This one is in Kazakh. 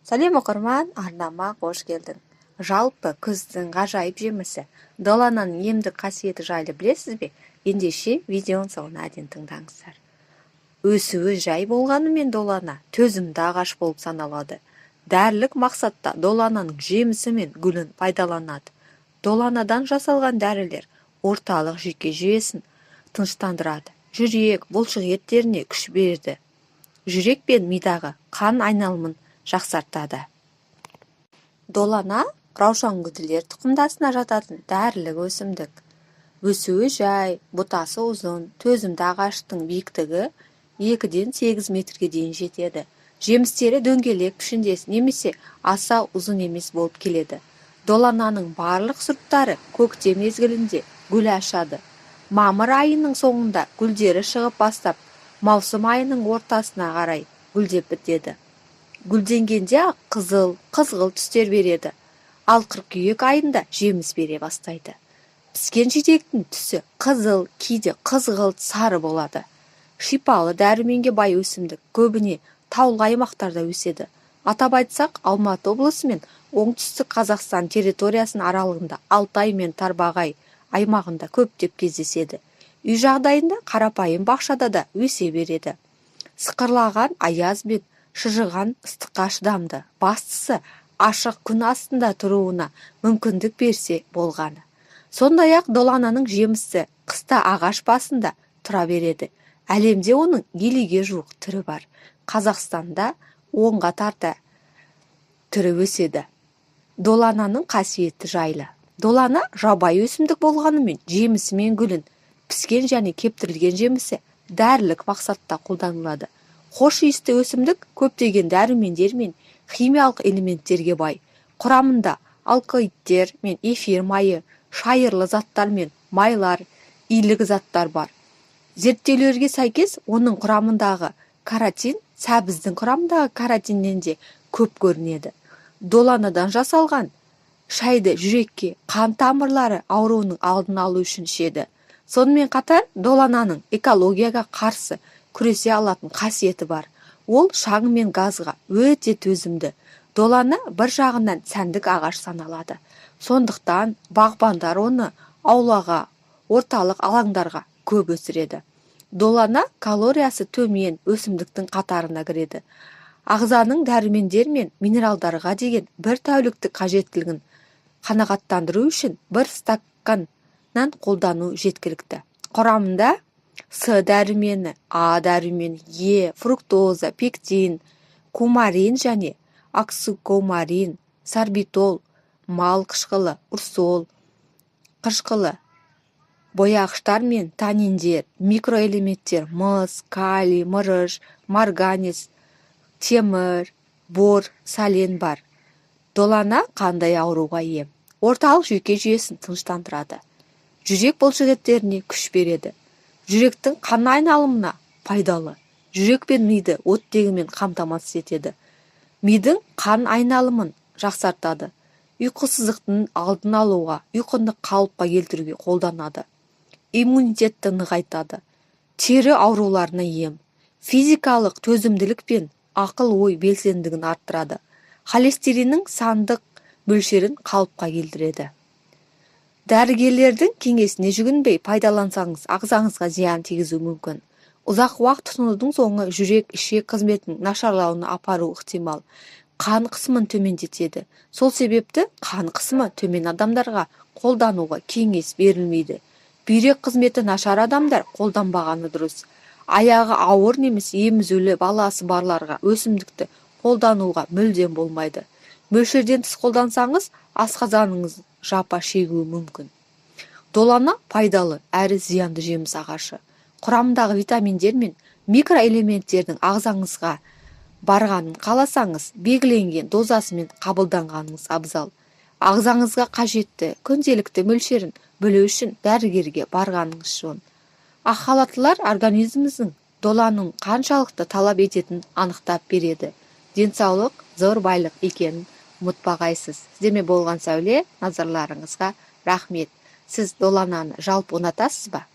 Сәлем оқырман, арнама қош келдің. Жалпы күздің ғажайып жемісі долананың емдік қасиеті жайлы білесіз бе? Ендеше видеоның соңына дейін тыңдаңыздар. Өсуі жай болғанымен долана төзімді ағаш болып саналады. Дәрілік мақсатта долананың жемісі мен гүлін пайдаланады. Доланадан жасалған дәрілер орталық жүйке жүйесін тыныштандырады. Жүрек, бұлшық еттеріне күш береді. Жүрек пен мидағы қан айналымын жақсартады. Долана раушангүділер тұқымдасына жататын дәрілік өсімдік. Өсуі жай, бұтасы ұзын, төзімді ағаштың биіктігі 2-ден 8 метрге дейін жетеді. Жемістері дөңгелек пішіндес немесе аса ұзын емес болып келеді. Долананың барлық сұрыптары көктем мезгілінде гүл ашады. Мамыр айының соңында гүлдері шығып бастап, маусым айының ортасына қарай гүлдеп бітеді. Гүлденгенде қызыл, қызғылт түстер береді. Ал қыркүйек айында жеміс бере бастайды. Піскен жидектің түсі қызыл, кейде қызғылт сары болады. Шипалы дәруменге бай өсімдік көбіне таулы аймақтарда өседі. Атап айтсақ, Алматы облысы мен оңтүстік Қазақстан территориясының аралығында Алтай мен Тарбағай аймағында көптеп кездеседі. Үй жағдайында қарапайым бақшада да өсе береді. Сықырлаған аяз бен шыжыған ыстыққа шыдамды. Бастысы ашық күн астында тұруына мүмкіндік берсе болғаны. Сондай-ақ долананың жемісі қыста ағаш басында тұра береді. Әлемде оның елуге жуық түрі бар. Қазақстанда 10-ға тарта түрі өседі. Долананың қасиеті жайлы. Долана жабайы өсімдік болғанымен жемісі мен гүлін, піскен және кептірілген жемісі дәрілік мақсатта қолданылады. Хош иісті өсімдік көптеген дәрумендер мен химиялық элементтерге бай. Құрамында алкоидтер мен эфир майы, шайырлы заттар мен майлар, илік заттар бар. Зерттеулерге сәйкес оның құрамындағы каротин сәбіздің құрамындағы каротиннен де көп көрінеді. Доланадан жасалған шайды жүрекке, қан тамырлары ауруының алдын алу үшін ішеді. Сонымен қатар долананың экологияға қарсы күресе алатын қасиеті бар. Ол шаң мен газға өте төзімді. Долана бір жағынан сәндік ағаш саналады. Сондықтан бағбандар оны аулаға, орталық алаңдарға көп өсіреді. Долана калориясы төмен өсімдіктің қатарына кіреді. Ағзаның дәрумендер мен минералдарға деген бір тәуліктік қажеттілігін қанағаттандыру үшін бір стаканнан қолдану жеткілікті. Құрамында С дәрумені, А дәрумені, Е, фруктоза, пектин, кумарин және оксикомарин, сорбитол, мал қышқылы, урсол қышқылы, бояғыштар мен таниндер, микроэлементтер, мыс, калий, мырыш, марганец, темір, бор, сален бар. Долана қандай ауруға ем? Орталық жүйке жүйесін тыныштандырады. Жүрек бұлшық еттеріне күш береді. Жүректің қан айналымына пайдалы. Жүрек пен миды оттегімен қамтамасыз етеді. Мидың қан айналымын жақсартады. Ұйқысыздықтың алдын алуға, ұйқыны қалыпқа келтіруге қолданады. Иммунитетті нығайтады. Тері ауруларына ем. Физикалық төзімділік пен ақыл-ой белсендігін арттырады. Холестериннің сандық мөлшерін қалыпқа келтіреді. Дәрігерлердің кеңесіне жүгінбей пайдалансаңыз, ағзаңызға зиян тигізуі мүмкін. Ұзақ уақыт тұтынудың соңы жүрек ішек қызметінің нашарлауына апару ықтимал. Қан қысымын төмендетеді. Сол себепті қан қысымы төмен адамдарға қолдануға кеңес берілмейді. Бүйрек қызметі нашар адамдар қолданбағаны дұрыс. Аяғы ауыр немесе емізулі баласы барларға өсімдікті қолдануға мүлдем болмайды. Мөлшерден тыс қолдансаңыз, асқазаныңыз жапа шегуі мүмкін. Долана пайдалы әрі зиянды жеміс ағашы. Құрамындағы витаминдер мен микроэлементтердің ағзаңызға барғанын қаласаңыз, белгіленген дозасымен қабылданғаныңыз абзал. Ағзаңызға қажетті күнделікті мөлшерін білу үшін дәрігерге барғаныңыз жөн. Ақ халаттылар организміміздің доланың қаншалықты талап ететінін анықтап береді. Денсаулық зор байлық екенін ұмытпағайсыз. Сіздермен болған Сәуле, назарларыңызға рахмет. Сіз долананы жалпы ұнатасыз ба?